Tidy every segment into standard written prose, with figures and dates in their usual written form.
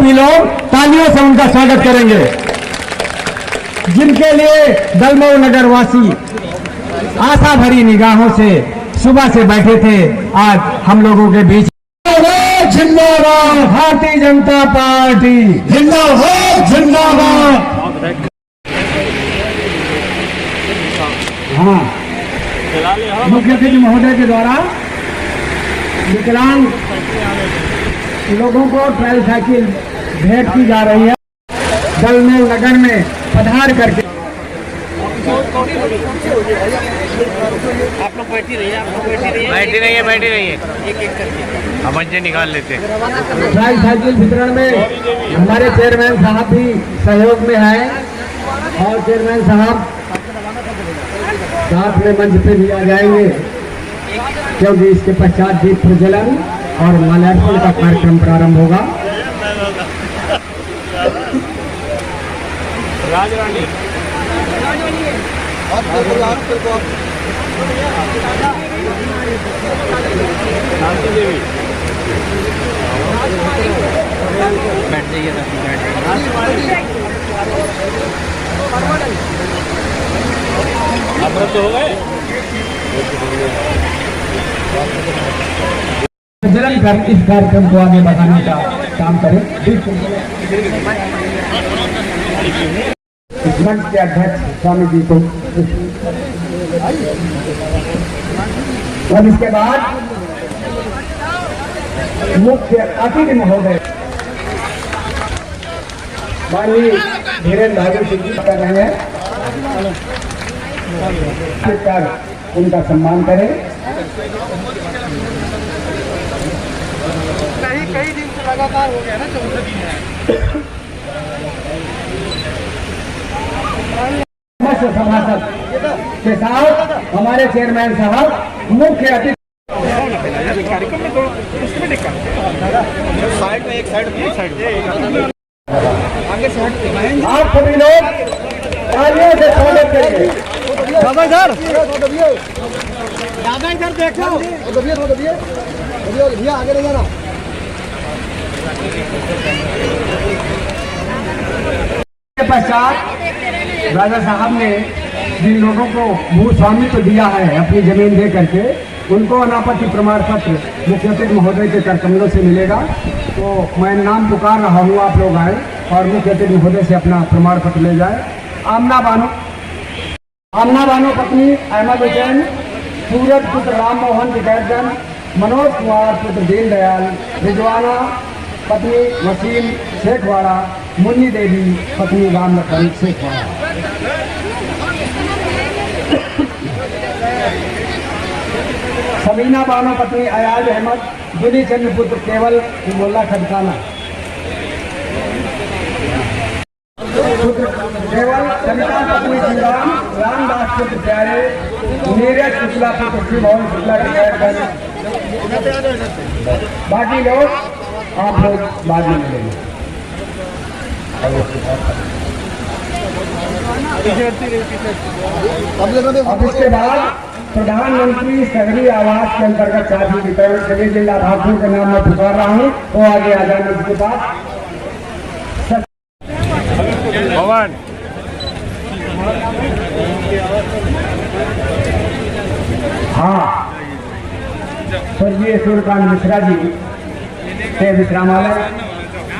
सभी लोग तालियों से उनका स्वागत करेंगे, जिनके लिए दलमऊ नगर वासी आशा भरी निगाहों से सुबह से बैठे थे। आज हम लोगों के बीच जिंदाबाद भारतीय जनता पार्टी, जिंदाबाद जिंदाबाद। हाँ, मुख्य अतिथि महोदय के द्वारा विकलांग लोगों को ट्रायल साइकिल भेंट की जा रही है। दलमऊ नगर में पधार करके आप लोग बैठी रहिए, बैठी रहिए, एक करके हम मंजे निकाल लेते हैं। ट्रायल साइकिल वितरण में हमारे चेयरमैन साहब भी सहयोग में हैं और चेयरमैन साहब साथ में मंच पे भी आ जाएंगे, क्योंकि इसके पश्चात दीप प्रज्वलन और माल्यार्पण का कार्यक्रम प्रारंभ होगा। राजरानी शांति देवी बैठ जाइए, आप तो हो गए प्रज्वलन कर इस कार्यक्रम को आगे बढ़ाने का काम करें। इस मंच के अध्यक्ष स्वामी जी को, और इसके बाद मुख्य अतिथि महोदय माननीय धीरेन्द्र भाई सिंह जी कर रहे हैं, उनका सम्मान करें। कई दिन से लगातार हो गया ना, 14 दिन है। सभासद के साथ हमारे चेयरमैन साहब मुख्य अतिथि कार्यक्रम में साइड में, एक साइड आगे से हट, आप सभी लोग तालियों से स्वागत करेंगे। दादा इधर देखो, भैया आगे ले जाना। के पश्चात राजा साहब ने जिन लोगों को भू स्वामित्व दिया है अपनी जमीन दे करके, उनको अनापत्ति प्रमाण पत्र मुख्य अतिथि महोदय के कर कमलों से मिलेगा। तो मैं नाम पुकार रहा हूँ, आप लोग आए और मुख्य अतिथि महोदय से अपना प्रमाण पत्र ले जाए। आमना बानो पत्नी अहमद हुसैन, सूरज पुत्र राम मोहन विकैतगंज, मनोज कुमार पुत्र दीनदयाल, रिजवाना पत्नी वसीम शेखवाड़ा, मुन्नी देवी पत्नी राम लखन शेखवाड़ा। सबीना बानो पत्नी अयाज अहमद, दुनी चंद्र पुत्र केवल मोल्ला खदकाना, केवल सविता पत्नी श्रीराम, रामदास पुत्र प्यारे, नीरज शुक्ला पुत्र श्री मोहन शुक्ला के। बाकी लोग आप लोग बाद में मिलेंगे। अब इसके बाद प्रधानमंत्री शहरी आवास के अंतर्गत चाबी वितरण सभी जिला लाभार्थियों के नाम में पुकार रहा हूँ, वो आगे आ जाए उसके पास। भवन हाँ, स्वर्गीय सूर्यकांत मिश्रा जी के विश्रामालय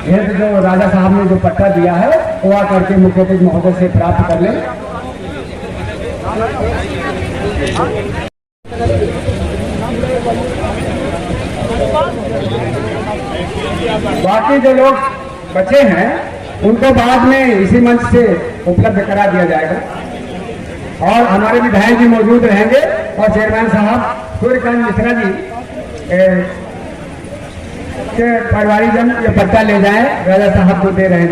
हेतु जो राजा साहब ने जो पट्टा दिया है, वो आकर के मुख्य अतिथि महोदय से प्राप्त कर लें। बाकी जो लोग बचे हैं उनको बाद में इसी मंच से उपलब्ध करा दिया जाएगा। और हमारे विधायक जी मौजूद रहेंगे और चेयरमैन साहब सूर्यकांत मिश्रा जी के परिवारीजन ये पट्टा ले जाए, राजा साहब को दे रहे हैं।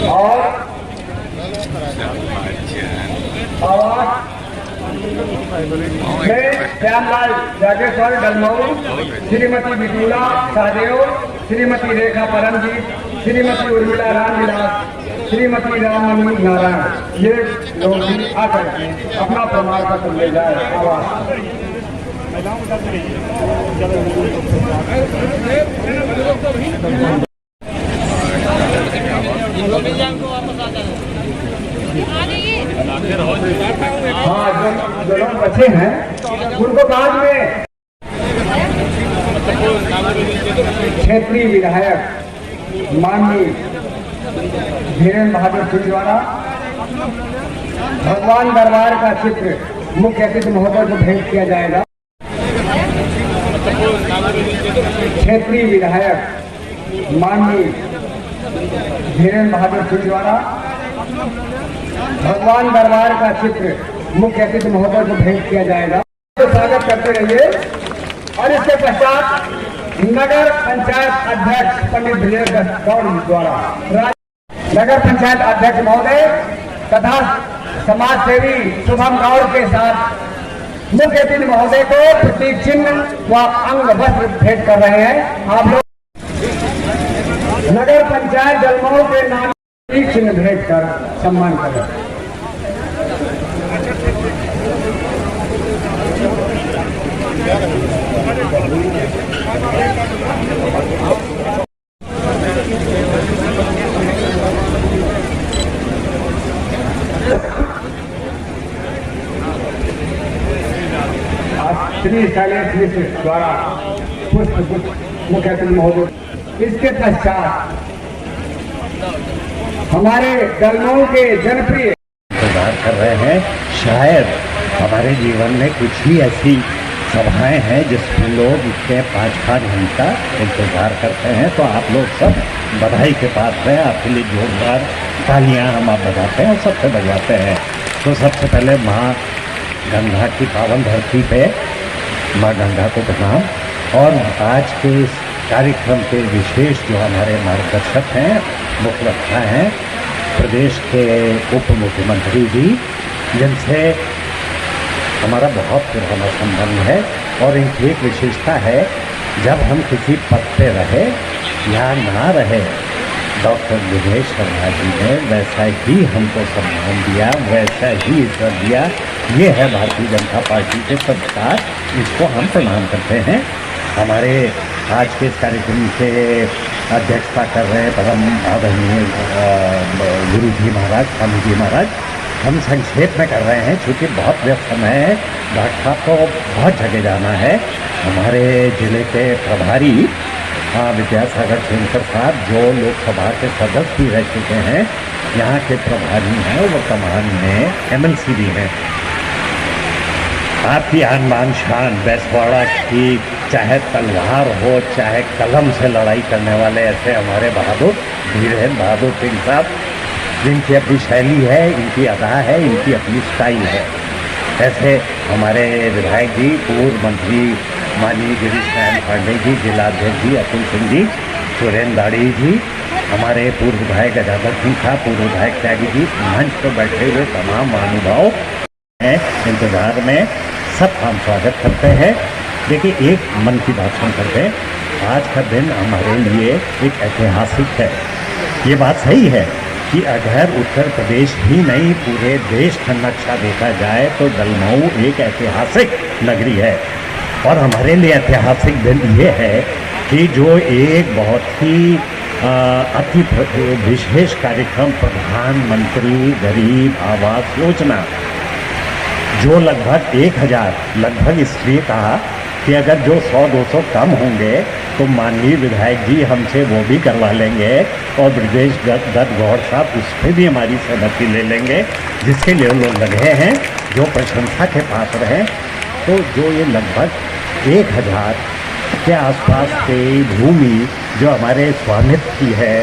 और आवाज श्यामलाल जागेश्वर दलमऊ, श्रीमती बिटूला सहदेव, श्रीमती रेखा परमजीत, श्रीमती उर्मिला रामविलास, श्रीमती राममणि नारायण, ये लोग भी आकर अपना प्रमाण पत्र ले जाए। आवाज हाँ, जो लोग बचे हैं उनको बाद में क्षेत्रीय विधायक माननीय धीरेन्द्र बहादुर सिंह द्वारा भगवान दरबार का चित्र मुख्य अतिथि महोदय को भेंट किया जाएगा। क्षेत्रीय विधायक माननीय धीरेन्द्र बहादुर सिंह द्वारा भगवान दरबार का चित्र मुख्य अतिथि महोदय को भेंट किया जाएगा। तो स्वागत करते रहिए। और इसके पश्चात नगर पंचायत अध्यक्ष पंडित विजय गौड़ द्वारा नगर पंचायत अध्यक्ष महोदय तथा समाज सेवी शुभम गौड़ के साथ मुख्य अतिथि महोदय को प्रतीक चिन्ह व अंग वस्त्र भेंट कर रहे हैं। आप लोग नगर पंचायत जलमऊ के नाम प्रतीक चिन्ह भेंट कर सम्मान करें। श्री शैलेश मिश्र द्वारा पुष्प मुख्य अतिथि महोदय। इसके पश्चात हमारे जलमऊ के जनप्रिय इंतजार कर रहे हैं। शायद हमारे जीवन में कुछ ही ऐसी सभाएं हैं जिसमें लोग इतने 5-5 घंटा इंतजार करते हैं। तो आप लोग सब बधाई के पास हैं। आपके लिए जोरदार तालियां हम आप बजाते हैं और सबसे बजाते हैं। तो सबसे पहले माँ गंगा की पावन धरती पे माँ गंगा को प्रणाम। और आज के इस कार्यक्रम के विशेष जो हमारे मार्गदर्शक हैं, मुख्य वक्ता हैं, प्रदेश के उप मुख्यमंत्री जी, जिनसे हमारा बहुत पुराना संबंध है। और इनकी एक विशेषता है, जब हम किसी पद पे रहे या ना रहे, डॉक्टर दिनेश शर्मा जी ने वैसा ही हमको सम्मान दिया, वैसा ही इज्जत दिया। ये है भारतीय जनता पार्टी के संस्कार, इसको हम प्रणाम करते हैं। हमारे आज के इस कार्यक्रम के अध्यक्षता कर रहे हैं परम आदरणीय गुरु जी महाराज, स्वामी जी महाराज। हम संक्षेप में कर रहे हैं क्योंकि बहुत व्यस्त समय है, डॉक्टर साहब को बहुत जगह जाना है। हमारे जिले के प्रभारी विद्यासागर शेखर साहब, जो लोकसभा के सदस्य भी रह चुके हैं, यहाँ के प्रभारी हैं, वो वर्तमान में MLC भी हैं। आपकी आन बान शान बैसवाड़ा की, चाहे तलवार हो चाहे कलम से लड़ाई करने वाले ऐसे हमारे बहादुर धीरेन्द्र बहादुर सिंह साहब, जिनकी अपनी शैली है, इनकी अदा है, इनकी अपनी स्टाइल है। ऐसे हमारे विधायक जी, पूर्व मंत्री माननीय गिरीश नारायण पांडे जी, जिलाध्यक्ष जी अतुल सिंह जी, सुरेंद्र दाड़ी जी, हमारे पूर्व विधायक गजाधर सिंह साहब, पूर्व विधायक त्यागी जी, मंच पर बैठे हुए तमाम महानुभाव हैं इंतजार में, सब हम स्वागत करते हैं। देखिए, एक मन की बात हम करते हैं। आज का दिन हमारे लिए एक ऐतिहासिक है। ये बात सही है कि अगर उत्तर प्रदेश ही नहीं, पूरे देश का नक्शा देखा जाए तो जलमऊ एक ऐतिहासिक नगरी है। और हमारे लिए ऐतिहासिक दिन ये है कि जो एक बहुत ही अति विशेष कार्यक्रम, प्रधानमंत्री गरीब आवास योजना, जो लगभग 1000, लगभग इसलिए कहा कि अगर जो 100-200 कम होंगे तो माननीय विधायक जी हमसे वो भी करवा लेंगे और ब्रजेश दत्त गौड़ साहब उस पर भी हमारी सहमति ले लेंगे, जिसके लिए लोग लगे हैं, जो प्रशंसा के पात्र हैं। तो जो ये लगभग 1000 के आसपास की भूमि जो हमारे स्वामित्व की है,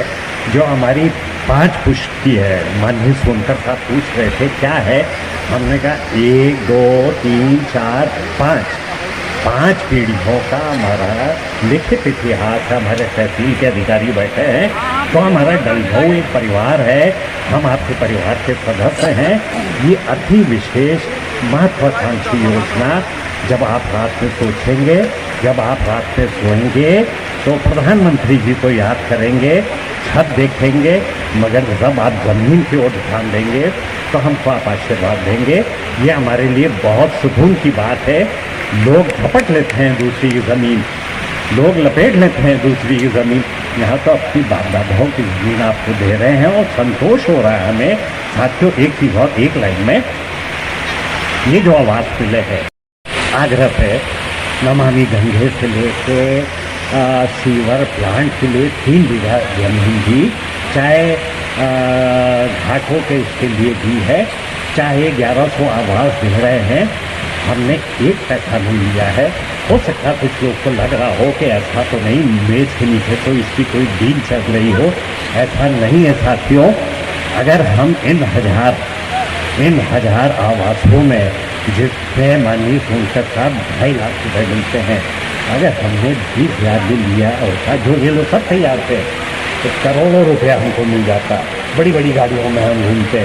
जो हमारी 5 पुष्ट की है, माननीय सोनकर साहब पूछ रहे थे क्या है, हमने कहा 1, 2, 3, 4, 5 पीढ़ियों का हमारा लिखित इतिहास है। हमारे तहसील के अधिकारी बैठे हैं, तो हमारा जलमऊ एक परिवार है, हम आपके परिवार के सदस्य हैं। ये अति विशेष महत्वाकांक्षी योजना जब आप रात में सोचेंगे जब आप रात में सोएंगे तो प्रधानमंत्री जी को याद करेंगे, छत देखेंगे, मगर जब आप ज़मीन की ओर ध्यान देंगे तो हमको आप आशीर्वाद देंगे। ये हमारे लिए बहुत सुकून की बात है। लोग झपट लेते हैं दूसरी की ज़मीन, लोग लपेट लेते हैं दूसरी की ज़मीन, यहाँ तो अपनी बाप दादाओं की ज़मीन आपको दे रहे हैं और संतोष हो रहा है हमें। साथियों, एक चीज़ और, एक लाइन में ये जो आवाज़ मिले है आगरा पे नमामि गंगे से लेके सीवर प्लांट के लिए 3 बीघा जमीन दी, चाहे घाटों के इसके लिए दी है, चाहे 1100 आवास दे रहे हैं, हमने एक पैसा नहीं लिया है। हो सकता है कुछ लोग को लग रहा हो कि ऐसा तो नहीं, मेज के नीचे तो इसकी कोई डील चल रही हो, ऐसा नहीं है साथियों। अगर हम इन हजार आवासों में जिससे माननीय सोनकर साहब 2.5 लाख रुपये मिलते हैं, अगर हमने 20,000 भी लिया होता, जो ये लोग सब तैयार थे, तो करोड़ों रुपया हमको मिल जाता। बड़ी बड़ी गाड़ियों में हम घूमते,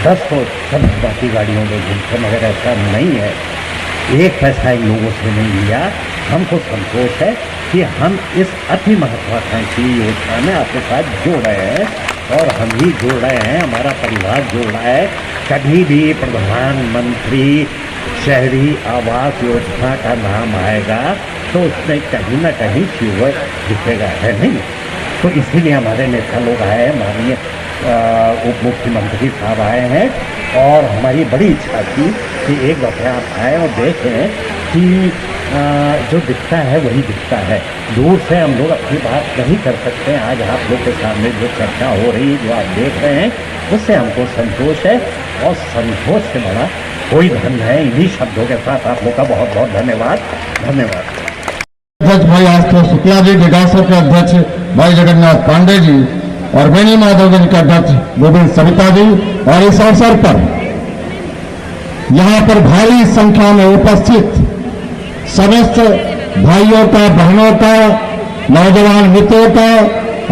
10 तो सब बाकी गाड़ियों में घूमते, मगर ऐसा नहीं है। एक पैसा इन लोगों से नहीं लिया। हमको संतोष है कि हम इस अति महत्वाकांक्षी योजना में आपके साथ जुड़ रहे हैं और हम ही जुड़ रहे हैं, हमारा परिवार जुड़ रहा है। कभी भी प्रधानमंत्री शहरी आवास योजना का नाम आएगा तो उसमें कहीं ना कहीं फ्यूवर दिखेगा, है नहीं? तो इसीलिए हमारे नेता लोग आए हैं, माननीय उप मुख्यमंत्री साहब आए हैं और हमारी बड़ी इच्छा थी कि एक दफ़ा आप आए और देखें कि जो दिखता है वही दिखता है। दूर से हम लोग अपनी बात नहीं कर सकते। आज आप लोग के सामने जो चर्चा हो रही है, जो आप देख रहे हैं, उससे हमको संतोष है और संतोष से बड़ा कोई धन है। इन्हीं शब्दों के साथ आप लोग का बहुत बहुत धन्यवाद। अध्यक्ष भाई आशुतोष शुक्ला जी, विकासों के अध्यक्ष भाई जगन्नाथ पांडे जी और बेनी माधव के अध्यक्ष गोविंद सविता जी, और इस अवसर पर यहाँ पर भारी संख्या में उपस्थित समस्त भाइयों का, बहनों का, नौजवान मित्रों का,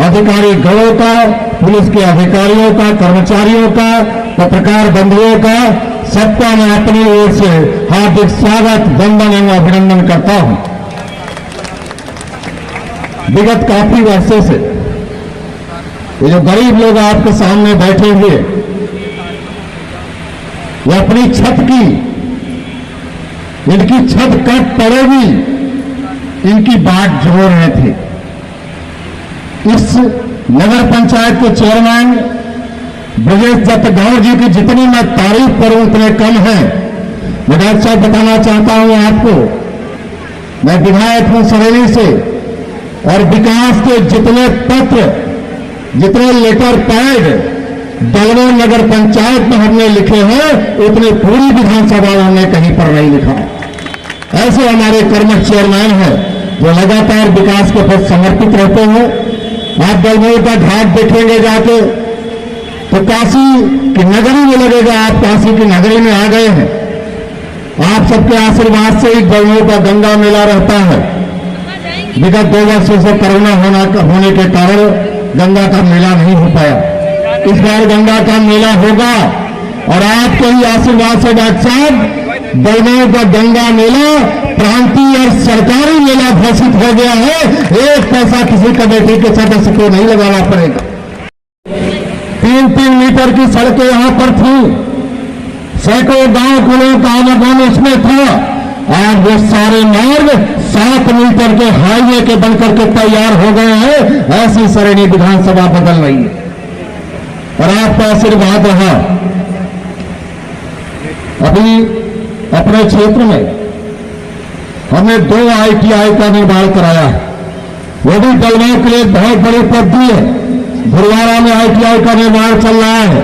अधिकारी गणों का, पुलिस के अधिकारियों का, कर्मचारियों का, पत्रकार बंधुओं का, सबका मैं अपनी ओर से हार्दिक स्वागत, वंदन एवं अभिनंदन करता हूं। विगत काफी वर्षों से ये जो गरीब लोग आपके सामने बैठे हुए, ये अपनी छत की, इनकी छत कब पड़ेगी, इनकी बाट जोड़ रहे थे। इस नगर पंचायत के चेयरमैन ब्रजेश दत्त गौड़ जी की जितनी मैं तारीफ करूं उतने कम है। मैं डॉक्टर साहब बताना चाहता हूं आपको, मैं विधायक हूं सरेली से, और विकास के जितने पत्र, जितने लेटर पैड डलवा नगर पंचायत में हमने लिखे हैं, उतने पूरी विधानसभा में कहीं पर नहीं लिखा है। ऐसे हमारे कर्मठ चेयरमैन हैं जो लगातार विकास के प्रति समर्पित रहते हैं। आप दलमोई का घाट देखेंगे जाके तो काशी की नगरी में लगेगा आप काशी की नगरी में आ गए हैं। आप सबके आशीर्वाद से ही दलमोई का गंगा मेला रहता है। विगत 2 वर्षों से कोरोना होने के कारण गंगा का मेला नहीं हो पाया। इस बार गंगा का मेला होगा और आपके ही आशीर्वाद से डॉक्टर साहब दलमोई का गंगा मेला प्रांतीय और सरकारी मेला घोषित हो गया है। एक पैसा किसी कमेटी के सदस्य को नहीं लगाना पड़ेगा। 3-3 मीटर की सड़कें यहां पर थी, सैकड़ों गांव कुलों का आवागमन उसमें था। आज वो सारे मार्ग 7 मीटर के हाईवे के बनकर के तैयार हो गए हैं। ऐसी सरेली विधानसभा बदल रही है और आपका आशीर्वाद रहा। अभी अपने क्षेत्र में हमने 2 ITI का निर्माण कराया है, वो भी दलमोई के लिए बहुत बड़ी उपलब्धि है। भुरवाड़ा में ITI का निर्माण चल रहा है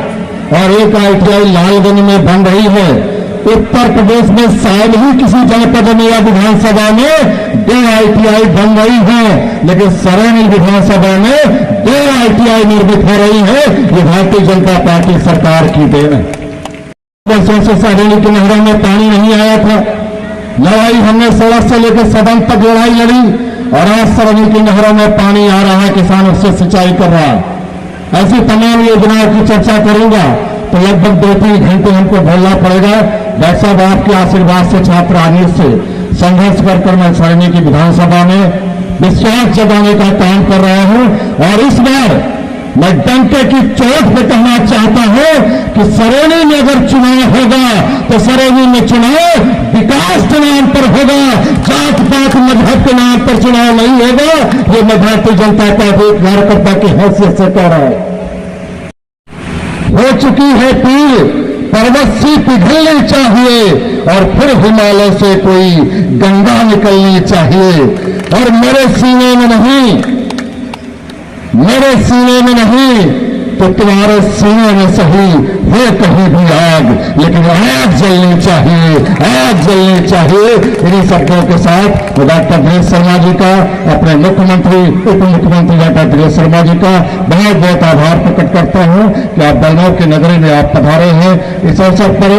और एक ITI लालगंज में बन रही है। उत्तर प्रदेश में शायद ही किसी जनपद में या विधानसभा में 2 ITI बन रही है, लेकिन सरेली विधानसभा में 2 ITI निर्मित हो रही है। ये भारतीय जनता पार्टी सरकार की देन है। वर्षों से सरेली की नहरों में पानी नहीं आया था। लड़ाई हमने सड़क से लेकर सदन तक लड़ाई लड़ी और आज सरेली की नहरों में पानी आ रहा है, किसान उससे सिंचाई कर रहा है। ऐसी तमाम योजनाओं की चर्चा करूंगा तो लगभग 2-3 घंटे हमको बोलना पड़ेगा। डॉक्टर साहब आपके आशीर्वाद से, छात्र राजनीति से संघर्ष कर मैं सरणि की विधानसभा में विश्वास जगाने का काम कर रहा हूं। और इस बार मैं डंके की चोट पे कहना चाहता हूं कि सरणि में अगर चुनाव होगा तो सरणि में चुनाव विकास के नाम पर होगा, जात पात मजहब के नाम पर चुनाव नहीं होगा। ये मैं भारतीय जनता पार्टी कार्यकर्ता की हैसियत से कह रहा हूं। हो चुकी है पीर, पर्वत से पिघलनी चाहिए और फिर हिमालय से कोई गंगा निकलनी चाहिए। और मेरे सीने में नहीं तो तुम्हारे सीने में सही हो कहीं भी आग, लेकिन आग जलनी चाहिए, आग जलनी चाहिए। इन्हीं शब्दों के साथ डॉक्टर दिनेश शर्मा जी का, अपने मुख्यमंत्री उप मुख्यमंत्री डॉक्टर दिनेश शर्मा जी का बहुत बहुत आभार प्रकट करता हूं कि आप बलनौर की नगरी में आप पधारे हैं। इस अवसर पर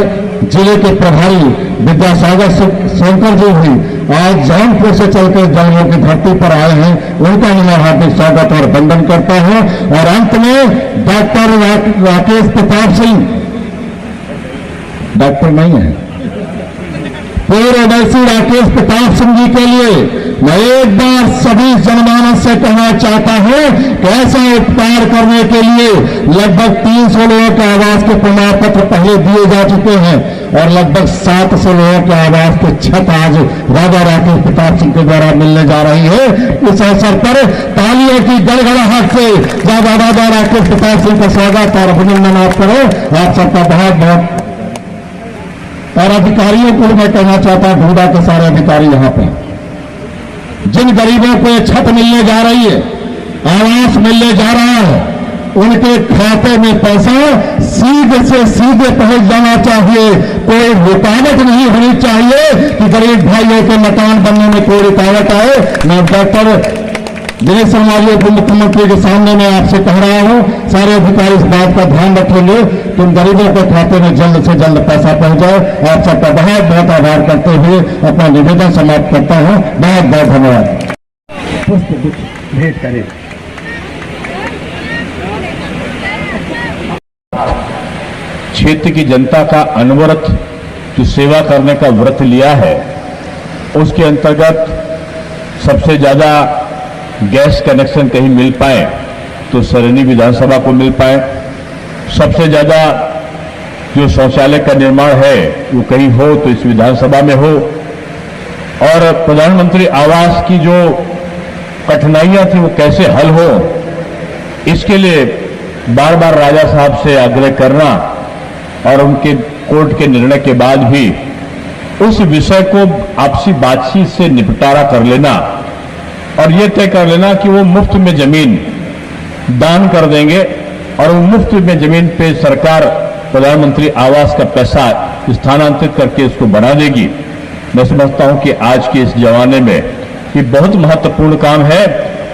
जिले के प्रभारी विद्यासागर शंकर जी भी आज जौनपुर से चलकर जलमऊ की धरती पर आए हैं, उनका मैं हार्दिक स्वागत और वंदन करता हूं। और अंत में डॉक्टर राकेश प्रताप सिंह, डॉक्टर नहीं है, पूर्वदर्शी राकेश प्रताप सिंह जी के लिए मैं एक बार सभी जनमानस से कहना चाहता हूं कि ऐसा उपकार करने के लिए लगभग 300 लोगों के आवास के प्रमाण पत्र पहले दिए जा चुके हैं और लगभग 700 लोगों के आवास के छत आज राजा राकेश प्रताप सिंह के द्वारा मिलने जा रही है। इस अवसर पर तालियों की गड़गड़ाहट से जब राजा राकेश प्रताप सिंह का स्वागत और अभिनंदन आप करो। आप सबका बहुत बहुत। और अधिकारियों को मैं कहना चाहता हूं, घूडा के सारे अधिकारी यहां पर जिन गरीबों को छत मिलने जा रही है, आवास मिलने जा रहा है, उनके खाते में पैसा सीधे से सीधे पहुंच जाना चाहिए। कोई रुकावट नहीं होनी चाहिए कि गरीब भाइयों के मकान बनने में कोई रुकावट आए। मैं डॉक्टर दिनेश शर्मा जी उप मुख्यमंत्री के सामने मैं आपसे कह रहा हूं, सारे अधिकारी इस बात का ध्यान रखेंगे कि उन गरीबों के खाते में जल्द से जल्द पैसा पहुंच जाए। आप सबका बहुत बहुत आभार करते हुए अपना निवेदन समाप्त करता हूं। बहुत बहुत धन्यवाद। भेंट करें। क्षेत्र की जनता का अनवरत जो सेवा करने का व्रत लिया है, उसके अंतर्गत सबसे ज्यादा गैस कनेक्शन कहीं मिल पाए तो सरणि विधानसभा को मिल पाए, सबसे ज्यादा जो शौचालय का निर्माण है वो कहीं हो तो इस विधानसभा में हो, और प्रधानमंत्री आवास की जो कठिनाइयां थी वो कैसे हल हो, इसके लिए बार बार राजा साहब से आग्रह करना और उनके कोर्ट के निर्णय के बाद भी उस विषय को आपसी बातचीत से निपटारा कर लेना और ये तय कर लेना कि वो मुफ्त में जमीन दान कर देंगे और वो मुफ्त में जमीन पे सरकार प्रधानमंत्री आवास का पैसा स्थानांतरित करके इसको बना देगी। मैं समझता हूं कि आज के इस जमाने में ये बहुत महत्वपूर्ण काम है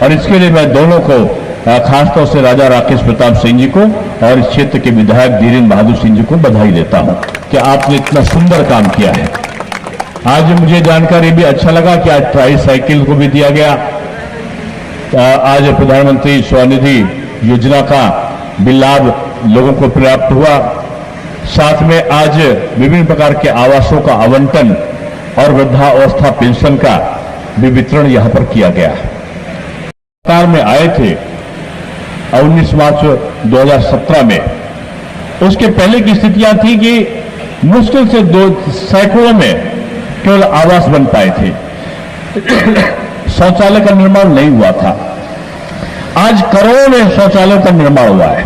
और इसके लिए मैं दोनों को खासतौर से राजा राकेश प्रताप सिंह जी को और इस क्षेत्र के विधायक धीरेन्द्र बहादुर सिंह जी को बधाई देता हूं कि आपने इतना सुंदर काम किया है। आज मुझे जानकारी भी अच्छा लगा कि आज ट्राई साइकिल को भी दिया गया। आज प्रधानमंत्री स्वनिधि योजना का भी लाभ लोगों को प्राप्त हुआ। साथ में आज विभिन्न प्रकार के आवासों का आवंटन और वृद्धावस्था पेंशन का भी वितरण यहां पर किया गया। सरकार में आए थे 19 मार्च 2017 में, उसके पहले की स्थितियां थी कि मुश्किल से सैकड़ों में केवल आवास बन पाए थे, शौचालय का निर्माण नहीं हुआ था। आज करोड़ों में शौचालयों का निर्माण हुआ है।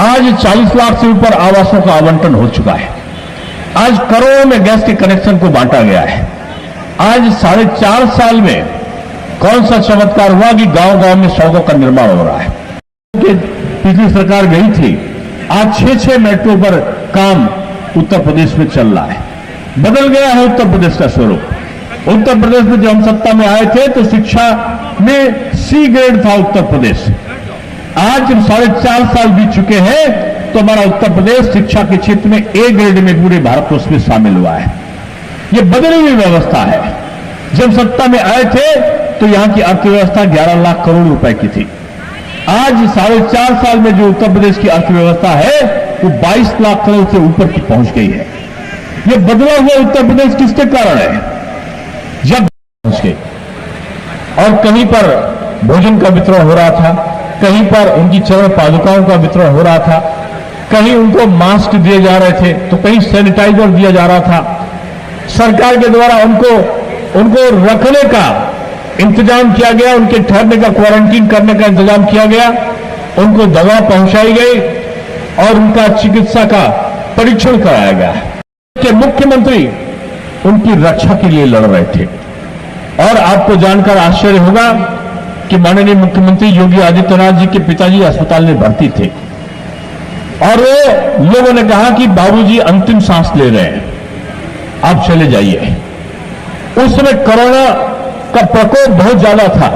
आज 40 लाख से ऊपर आवासों का आवंटन हो चुका है। आज करोड़ों में गैस के कनेक्शन को बांटा गया है। आज 4.5 साल में कौन सा चमत्कार हुआ कि गांव-गांव में सड़कों का निर्माण हो रहा है। पिछली सरकार गई थी, आज 6-6 मेट्रो पर काम उत्तर प्रदेश में चल रहा है। बदल गया है उत्तर प्रदेश का स्वरूप। उत्तर प्रदेश में जब हम सत्ता में आए थे तो शिक्षा में सी ग्रेड था उत्तर प्रदेश। आज जब 4.5 साल बीत चुके हैं तो हमारा उत्तर प्रदेश शिक्षा के क्षेत्र में ए ग्रेड में पूरे भारतवर्ष में शामिल हुआ है। यह बदली हुई व्यवस्था है। जब सत्ता में आए थे तो यहां की अर्थव्यवस्था 11 लाख करोड़ रुपए की थी। आज 4.5 साल में जो उत्तर प्रदेश की अर्थव्यवस्था है वो 22 लाख करोड़ से ऊपर की पहुंच गई है। यह बदला हुआ उत्तर प्रदेश किसके कारण है? जब पहुंच गए और कहीं पर भोजन का वितरण हो रहा था, कहीं पर उनकी चरण पादुकाओं का वितरण हो रहा था, कहीं उनको मास्क दिए जा रहे थे तो कहीं सैनिटाइजर दिया जा रहा था। सरकार के द्वारा उनको रखने का इंतजाम किया गया, उनके ठहरने का, क्वारंटीन करने का इंतजाम किया गया, उनको दवा पहुंचाई गई और उनका चिकित्सा का परीक्षण कराया गया। कि मुख्यमंत्री उनकी रक्षा के लिए लड़ रहे थे और आपको जानकर आश्चर्य होगा कि माननीय मुख्यमंत्री योगी आदित्यनाथ जी के पिताजी अस्पताल में भर्ती थे और वो लोगों ने कहा कि बाबूजी अंतिम सांस ले रहे हैं, आप चले जाइए। उस समय कोरोना का प्रकोप बहुत ज्यादा था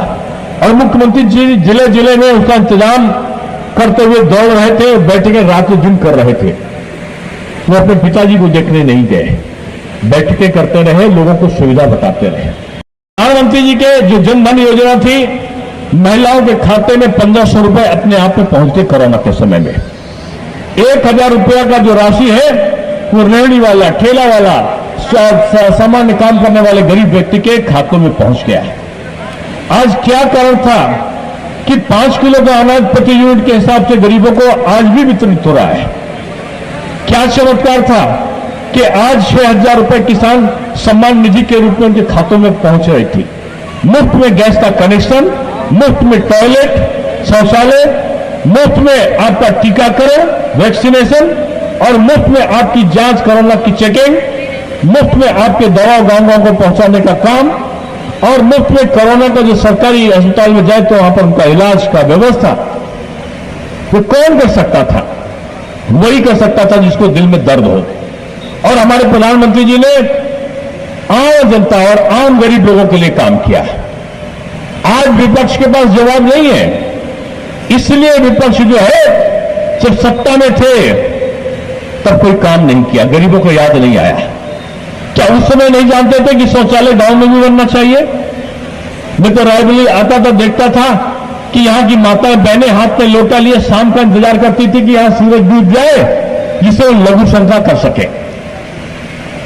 और मुख्यमंत्री जी जिले जिले में उसका इंतजाम करते हुए दौड़ रहे थे, बैठकें रात दिन कर रहे थे। वो अपने पिताजी को देखने नहीं गए, बैठकें करते रहे, लोगों को सुविधा बताते रहे। प्रधानमंत्री जी के जो जनधन योजना थी, महिलाओं के खाते में 1500 रुपए अपने आप में पहुंचते कोरोना के समय में। 1000 रुपया का जो राशि है वो रेहड़ी वाला, ठेला वाला, सामान्य काम करने वाले गरीब व्यक्ति के खातों में पहुंच गया। आज क्या कारण था कि 5 किलो का अनाज प्रति यूनिट के हिसाब से गरीबों को आज भी वितरित हो रहा है? क्या चमत्कार था कि आज 6000 रुपए किसान सम्मान निधि के रूप में उनके खातों में पहुंच रही थी। मुफ्त में गैस का कनेक्शन, मुफ्त में टॉयलेट, शौचालय, मुफ्त में आपका टीकाकरण, वैक्सीनेशन और मुफ्त में आपकी जांच, कोरोना की चेकिंग, मुफ्त में आपके दवा गांव गांव को पहुंचाने का काम और मुफ्त में कोरोना का जो सरकारी अस्पताल में जाए तो वहां पर उनका इलाज का व्यवस्था। वो कौन कर सकता था? वही कर सकता था जिसको दिल में दर्द हो। और हमारे प्रधानमंत्री जी ने आम जनता और आम गरीब लोगों के लिए काम किया। आज विपक्ष के पास जवाब नहीं है, इसलिए विपक्ष जो है जब सत्ता में थे तब कोई काम नहीं किया, गरीबों को याद नहीं आया। क्या उस समय नहीं जानते थे कि शौचालय गांव में भी बनना चाहिए? मैं तो रायबरेली आता था, देखता था कि यहां की माताएं बहनें हाथ में लोटा लिए शाम का इंतजार करती थी कि यहां सूरज डूब जाए जिसे वो लघु शंका कर सके।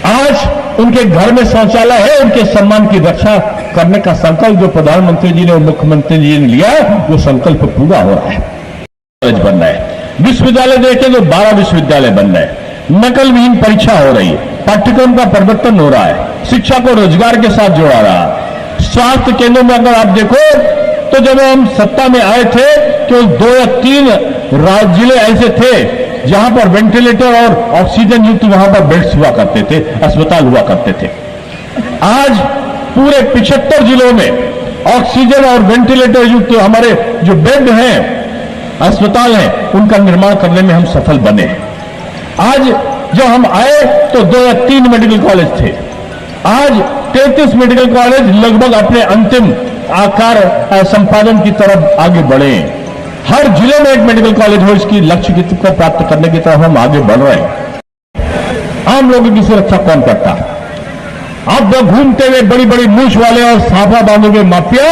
आज उनके घर में शौचालय है, उनके सम्मान की रक्षा करने का संकल्प जो प्रधानमंत्री जी ने और मुख्यमंत्री जी ने लिया, वो संकल्प पूरा हो रहा है। कॉलेज बन रहा है, विश्वविद्यालय देखें तो 12 विश्वविद्यालय बन रहे हैं, नकल विहीन परीक्षा हो रही है, पाठ्यक्रम का परिवर्तन हो रहा है, शिक्षा को रोजगार के साथ जोड़ा रहा है। स्वास्थ्य केंद्रों में अगर आप देखो तो जब हम सत्ता में आए थे तो 2 या 3 जिले ऐसे थे जहां पर वेंटिलेटर और ऑक्सीजन युक्त वहां पर बेड्स हुआ करते थे, अस्पताल हुआ करते थे। आज पूरे 75 जिलों में ऑक्सीजन और वेंटिलेटर युक्त हमारे जो बेड हैं, अस्पताल हैं, उनका निर्माण करने में हम सफल बने। आज जब हम आए तो 2 या 3 मेडिकल कॉलेज थे, आज 33 मेडिकल कॉलेज लगभग अपने अंतिम आकार संपादन की तरफ आगे बढ़े। हर जिले में एक मेडिकल कॉलेज हो, इसकी लक्ष्य को प्राप्त करने की तरफ हम आगे बढ़ रहे हैं। आम लोगों की सुरक्षा कौन करता? आप लोग घूमते हुए बड़ी बड़ी मूछ वाले और साफा बांधे हुए माफिया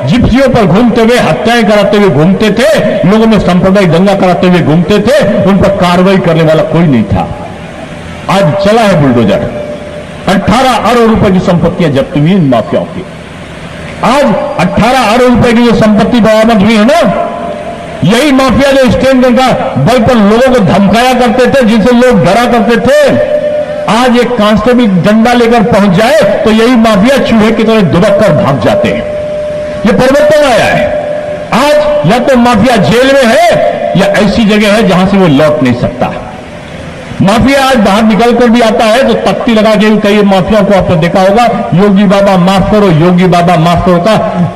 जिप्सियों पर घूमते हुए हत्याएं कराते हुए घूमते थे, लोगों में सांप्रदायिक दंगा कराते हुए घूमते थे, उन पर कार्रवाई करने वाला कोई नहीं था। आज चला है बुलडोजर, 18 अरब रुपए की संपत्तियां जब्त हुई इन माफियाओं की। आज 18 अरब रुपए की जो संपत्ति बरामद हुई है ना, यही माफिया जो स्टेट बैंक का बल पर लोगों को धमकाया करते थे, जिनसे लोग डरा करते थे, आज एक कांस्टेबल डंडा लेकर पहुंच जाए तो यही माफिया चूहे की तरह दुबक कर भाग जाते हैं। ये परिवर्तन आया है। आज या तो माफिया जेल में है या ऐसी जगह है जहां से वो लौट नहीं सकता। माफिया आज बाहर निकलकर भी आता है तो तख्ती लगा के कई माफियाओं को आपने देखा होगा, योगी बाबा माफ करो, योगी बाबा माफ करो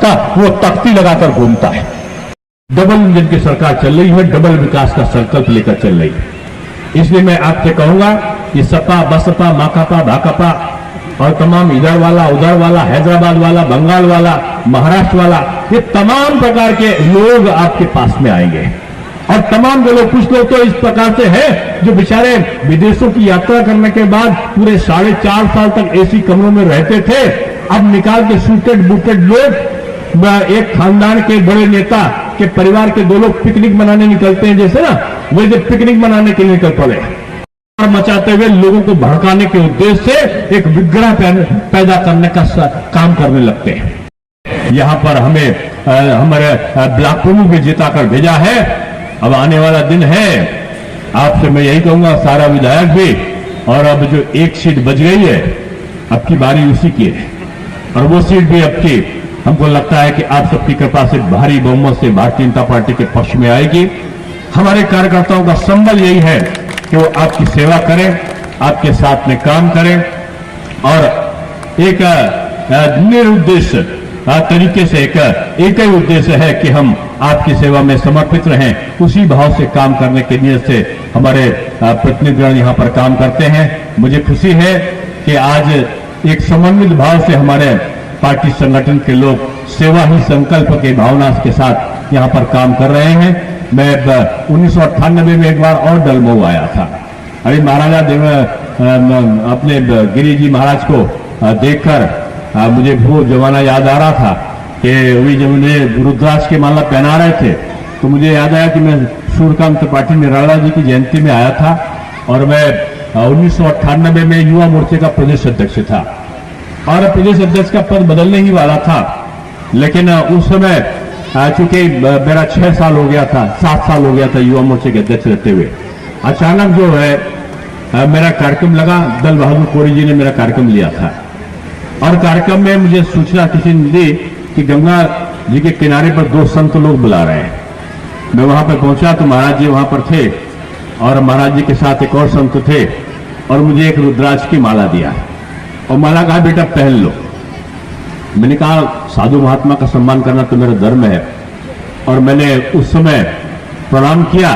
का वो तख्ती लगाकर घूमता है। डबल इंजन की सरकार चल रही है, डबल विकास का संकल्प लेकर चल रही है। इसलिए मैं आपसे कहूंगा कि सपा, बसपा, माकपा, भाकपा और तमाम इधर वाला, उधर वाला, हैदराबाद वाला, बंगाल वाला, महाराष्ट्र वाला, ये तमाम प्रकार के लोग आपके पास में आएंगे। और तमाम जो लोग, कुछ लोग तो इस प्रकार से हैं जो बेचारे विदेशों की यात्रा करने के बाद पूरे 4.5 साल तक एसी कमरों में रहते थे, अब निकाल के सूटेड बूटेड लोग, एक खानदान के बड़े नेता के परिवार के 2 लोग पिकनिक मनाने निकलते हैं जैसे ना, वैसे पिकनिक मनाने के लिए निकल पड़े। मचाते हुए लोगों को भड़काने के उद्देश्य से एक विग्रह पैदा करने का काम करने लगते हैं। यहां पर हमें हमारे ब्लॉक प्रमुख भी जिताकर भेजा है। अब आने वाला दिन है, आपसे मैं यही कहूंगा, सारा विधायक भी, और अब जो एक सीट बच गई है, अब की बारी उसी की है, और वो सीट भी अब की हमको लगता है कि आप सबकी कृपा से भारी बहुमत से भारतीय जनता पार्टी के पक्ष में आएगी। हमारे कार्यकर्ताओं का संबल यही है कि वो आपकी सेवा करें, आपके साथ में काम करें, और एक निरुद्देश्य तरीके से एक ही उद्देश्य है कि हम आपकी सेवा में समर्पित रहें। उसी भाव से काम करने के नियत से हमारे प्रतिनिधिगण यहाँ पर काम करते हैं। मुझे खुशी है कि आज एक समन्वित भाव से हमारे पार्टी संगठन के लोग सेवा ही संकल्प के भावना के साथ यहाँ पर काम कर रहे हैं। मैं 1998 में एक बार और डलमऊ आया था। अरे महाराजा अपने गिरी जी महाराज को देखकर मुझे वो जमाना याद आ रहा था कि वही जब मुझे रुद्राक्ष के माला पहना रहे थे, तो मुझे याद आया कि मैं सूर्यकांत त्रिपाठी निराला जी की जयंती में आया था, और मैं 1998 में युवा मोर्चे का प्रदेश अध्यक्ष था, और प्रदेश अध्यक्ष का पद बदलने ही वाला था। लेकिन उस समय चूंकि मेरा 6 साल हो गया था, 7 साल हो गया था युवा मोर्चे के अध्यक्ष रहते हुए, अचानक जो है मेरा कार्यक्रम लगा। दल बहादुर कोरी जी ने मेरा कार्यक्रम लिया था, और कार्यक्रम में मुझे सूचना किसी ने दी कि गंगा जी के किनारे पर 2 संत लोग बुला रहे हैं। मैं वहां पर पहुंचा तो महाराज जी वहां पर थे, और महाराज जी के साथ एक और संत थे, और मुझे एक रुद्राक्ष की माला दिया, और माला कहा बेटा पहन लो। मैंने कहा साधु महात्मा का सम्मान करना तो मेरा धर्म है, और मैंने उस समय प्रणाम किया,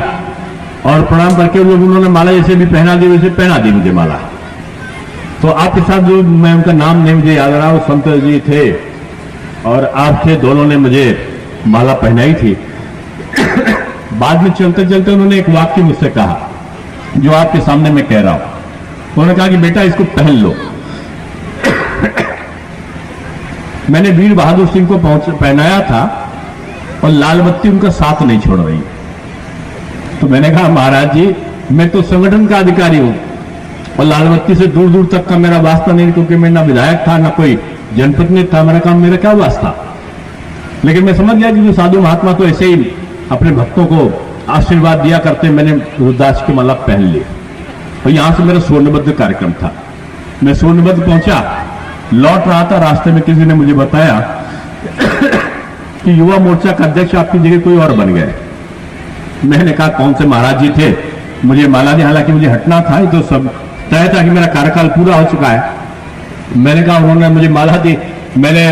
और प्रणाम करके उन्होंने माला जैसे भी पहना दी वैसे पहना दी मुझे माला। तो आपके साथ जो, मैं उनका नाम नहीं मुझे याद रहा, वो संत जी थे और आप थे, दोनों ने मुझे माला पहनाई थी। बाद में चलते चलते उन्होंने एक वाक्य मुझसे कहा जो आपके सामने मैं कह रहा हूं। उन्होंने कहा कि बेटा इसको पहन लो। मैंने वीर बहादुर सिंह को पहनाया था, और लाल बत्ती उनका साथ नहीं छोड़ रही। तो मैंने कहा महाराज जी मैं तो संगठन का अधिकारी हूं, और लाल बत्ती से दूर दूर तक का मेरा वास्ता नहीं, क्योंकि मैं ना विधायक था ना कोई जनप्रतिनिधि था, मेरा काम मेरा क्या वास्ता। लेकिन मैं समझ गया कि जो साधु महात्मा तो ऐसे ही अपने भक्तों को आशीर्वाद दिया करते। मैंने रुद्राक्ष की माला पहन ली, और यहां से मेरा सोनभद्र कार्यक्रम था। मैं सोनभद्र पहुंचा, लौट रहा था, रास्ते में किसी ने मुझे बताया कि युवा मोर्चा का अध्यक्ष आपकी जगह कोई और बन गए। मैंने कहा कौन से महाराज जी थे, मुझे माला दी, हालांकि मुझे हटना था, तो सब तय था कि मेरा कार्यकाल पूरा हो चुका है। मैंने कहा उन्होंने मुझे माला दी, मैंने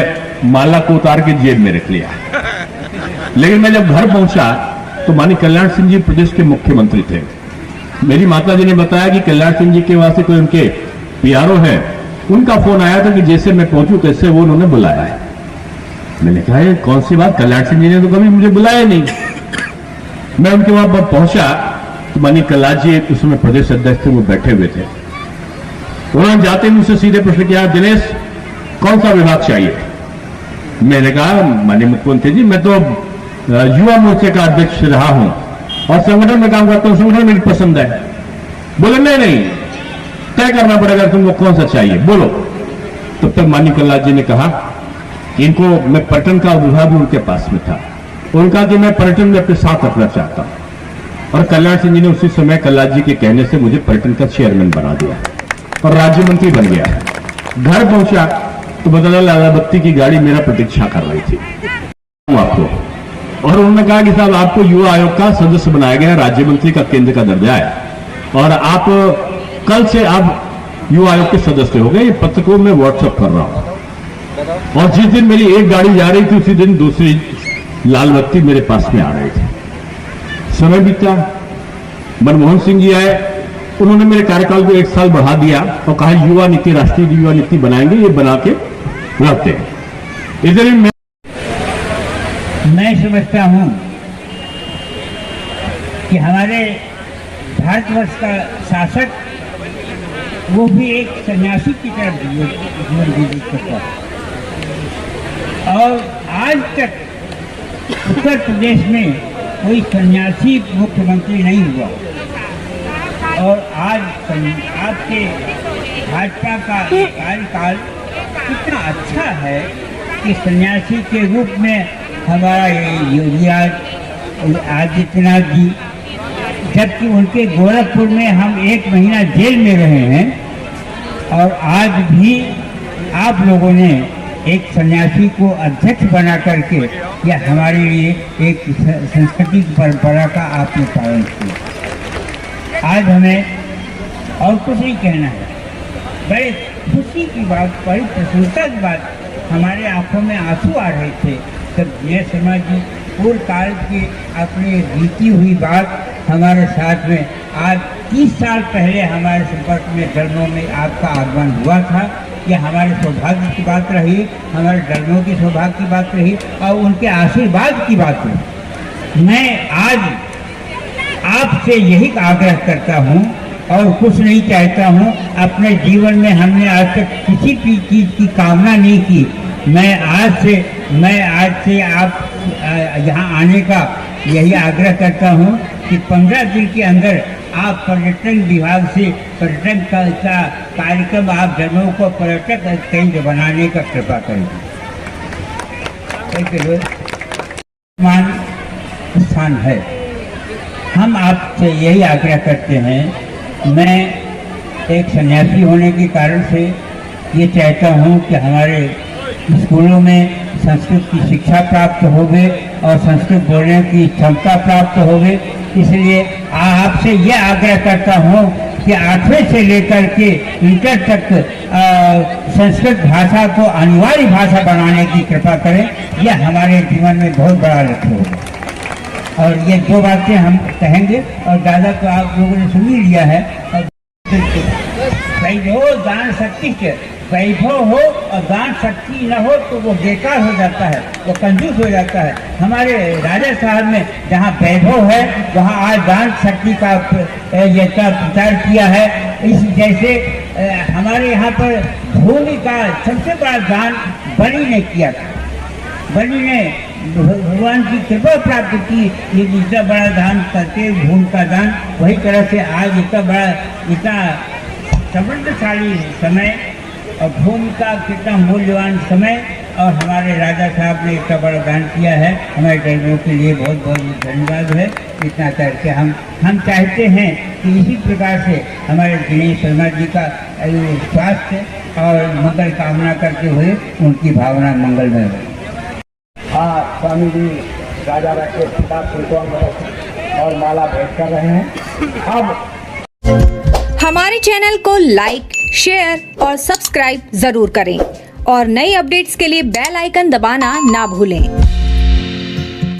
माला को उतार के जेब में रख लिया। लेकिन मैं जब घर पहुंचा तो माननीय कल्याण सिंह जी प्रदेश के मुख्यमंत्री थे। मेरी माता जी ने बताया कि कल्याण सिंह जी के वहां से कोई उनके पीआरओ है, उनका फोन आया था कि जैसे मैं पहुंचूं तैसे वो उन्होंने बुलाया है। मैंने कहा ये कौन सी बात, कल्याण सिंह जी ने तो कभी मुझे बुलाया नहीं। मैं उनके वहां पर पहुंचा तो माननीय कल्याण जी उस समय प्रदेश अध्यक्ष थे, वो बैठे हुए थे। उन्होंने जाते ही मुझसे सीधे प्रश्न किया, दिनेश कौन सा विभाग चाहिए। मैंने कहा माननीय मुख्यमंत्री जी मैं तो युवा मोर्चे का अध्यक्ष रहा हूं और संगठन में काम करता हूं, संगठन मेरी पसंद है। बोले नहीं तय करना पड़ेगा तुमको कौन सा चाहिए बोलो। तब तक माननीय कल्याण जी ने कहा कि इनको, मैं पर्यटन का विभाग उनके पास में था, उनका कि मैं पर्यटन में अपने साथ रखना चाहता हूं। और कल्याण सिंह जी ने उसी समय कल्याण जी के कहने से मुझे पर्यटन का चेयरमैन बना दिया और राज्य मंत्री बन गया। घर पहुंचा तो बदला लालबत्ती की गाड़ी मेरा प्रतीक्षा कर रही थी आपको, और उन्होंने कहा कि साहब आपको युवा आयोग का सदस्य बनाया गया, राज्य मंत्री का केंद्र का दर्जा है, और आप कल से आप युवा आयोग के सदस्य हो गए। ये पत्र को मैं व्हाट्सएप कर रहा हूं। और जिस दिन मेरी एक गाड़ी जा रही थी उसी दिन दूसरी लाल बत्ती मेरे पास में आ रही थी। समय बीता, मनमोहन सिंह जी आए, उन्होंने मेरे कार्यकाल को 1 साल बढ़ा दिया और कहा युवा नीति, राष्ट्रीय युवा नीति बनाएंगे, ये बना के रखते हैं। इधर मैं समझता हूं कि हमारे भारतवर्ष का शासक वो भी एक सन्यासी की तरफ जीवन व्यतीत करता है, और आज तक उत्तर प्रदेश में कोई सन्यासी मुख्यमंत्री नहीं हुआ। और आज आपके भाजपा का कार्यकाल कितना अच्छा है कि सन्यासी के रूप में हमारा योगी आदित्यनाथ जी, जबकि उनके गोरखपुर में हम 1 महीना जेल में रहे हैं, और आज भी आप लोगों ने एक सन्यासी को अध्यक्ष बना करके यह हमारे लिए एक सांस्कृतिक परंपरा का आपने पालन किया। आज हमें और कुछ नहीं कहना है, बड़े खुशी की बात, बड़ी प्रसन्नता की बात, हमारे आंखों में आंसू आ रहे थे जब जय शर्मा जी पूर्व काल की अपनी बीती हुई बात हमारे साथ में आज 30 साल पहले हमारे संपर्क में दलमों में आपका आगमन हुआ था। यह हमारे सौभाग्य की बात रही, हमारे दलमों की सौभाग्य की बात रही और उनके आशीर्वाद की बात रही। मैं आज आपसे यही आग्रह करता हूँ और कुछ नहीं चाहता हूँ। अपने जीवन में हमने आज तक किसी भी चीज़ की कामना नहीं की। मैं आज से आप यहाँ आने का यही आग्रह करता हूँ कि 15 दिन के अंदर आप पर्यटन विभाग से पर्यटन का कार्यक्रम आप जनों को पर्यटक केंद्र बनाने का कृपा करें। मान स्थान है, हम आपसे यही आग्रह करते हैं। मैं एक सन्यासी होने के कारण से ये चाहता हूँ कि हमारे स्कूलों में संस्कृत की शिक्षा प्राप्त होवे और संस्कृत बोलने की क्षमता प्राप्त होवे। इसलिए आपसे यह आग्रह करता हूँ कि 8वें से लेकर के इंटर तक संस्कृत भाषा को अनिवार्य भाषा बनाने की कृपा करें। यह हमारे जीवन में बहुत बड़ा लक्ष्य होगा। और ये 2 बातें हम कहेंगे और दादा को आप लोगों ने सुन ही लिया है। वैभव दान शक्ति के वैभव हो और दान शक्ति न हो तो वो बेकार हो जाता है, वो कंजूस हो जाता है। हमारे राजा साहब ने जहाँ वैभव है वहाँ आज दान शक्ति का प्रचार किया है। इस जैसे हमारे यहाँ पर भूमि का सबसे बड़ा दान बलि ने किया था। बलि ने भगवान की कृपा प्राप्त की। ये इतना बड़ा दान करते भूमि का दान, वही तरह से आज इतना समृद्धशाली समय और भूमि का कितना मूल्यवान समय और हमारे राजा साहब ने इतना बड़ा दान किया है। हमारे ड्राइवरों के लिए बहुत बहुत धन्यवाद है। इतना करके हम चाहते हैं कि इसी प्रकार से हमारे दिनेश शर्मा जी का स्वास्थ्य और मंगल कामना करते हुए उनकी भावना मंगलमय हो। स्वामी जी राजा के किताब फुलको और माला भेंट कर रहे हैं। अब हमारे चैनल को लाइक, शेयर और सब्सक्राइब जरूर करें और नई अपडेट्स के लिए बेल आइकन दबाना ना भूलें।